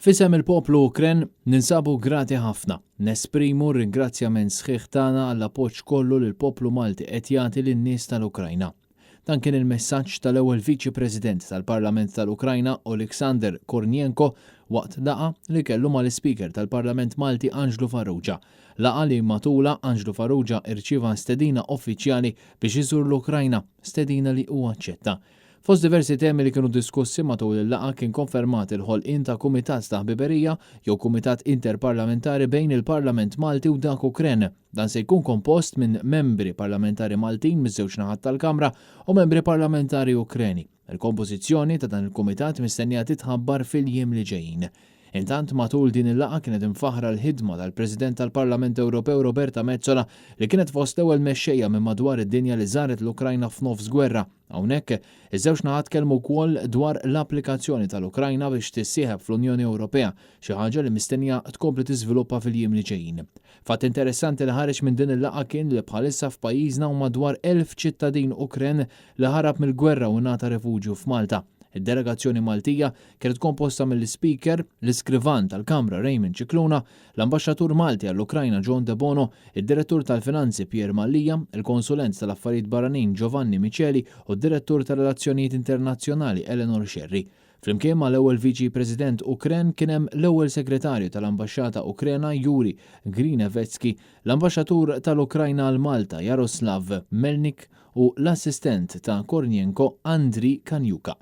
Fisem il-poplu Ukren ninsabu grati ħafna. Nesprimu ringrazzjament sħiħ tagħna għall-appoġġ kollu li l-poplu Malti qed jagħti lin-nies tal-Ukrajna. Dan kien il-messaġġ tal-ewwel Viċi President tal-Parlament tal-Ukrajna Oleksandr Kornienko waqt laqa li kellu mal-Speaker tal-Parlament Malti Anġlu Farrugia. Laqa li matula Anġlu Farrugia irċieva stedina uffiċjali biex iżur l-Ukrajna, stedina li huwa aċċetta. Fost diversi temi li kienu diskussi matul il-laqa kien konfermat il-ħolqien ta' kumitat ta' ħbiberija jew kumitat interparlamentari bejn il-Parlament Malti u dak Ukren. Dan se jkun kompost minn membri parlamentari Maltin miż-żewġ naħat tal-Kamra u membri parlamentari Ukreni. Il-kompożizzjoni ta' dan il-kumitat mistennija titħabbar fil-jiem li ġejjin. Intant matul din il-laqa kienet imfaħra l-ħidma tal-President tal-Parlament Ewropew Roberta Metsola li kienet fost l-ewwel mexxejja minn madwar id-dinja li żaret l-Ukrajna f'nofs gwerra. Hawnhekk iż-żewġ naħat kellmu wkoll dwar l-applikazzjoni tal-Ukrajna biex tissieħeb fl-Unjoni Ewropea, xi ħaġa li mistennija tkompli tiżviluppa fil-jiem li ġejjin. Fatt interessanti li ħareġ minn din il-laqa kien li bħalissa f'pajjiżna huma madwar 1000 ċittadin Ukren li ħarab mill-gwerra u ngħata refuġju f'Malta. Id-delegazzjoni Maltija kienet komposta mill-Speaker, l-Iskrivan tal-Kamra Raymond Cicluna, l-Ambaxxatur Malti għall-Ukrajna John De Bono, id-Direttur tal-Finanzi Pier Mallija, il-Konsulent tal-Affarijiet Barranin Giovanni Micheli u d-Direttur tal-Relazzjonijiet Internazzjonali Eleanor Sherry. Flimkien ma l-ewwel Viċi President Ukren kien hemm l-ewwel Segretarju tal-Ambaxxata Ukrena Yuri Grinevetsky, l-Ambaxxatur tal-Ukrajna għal Malta Jaroslav Melnik u l-Assistent ta' Kornienko Andriy Kaniuka.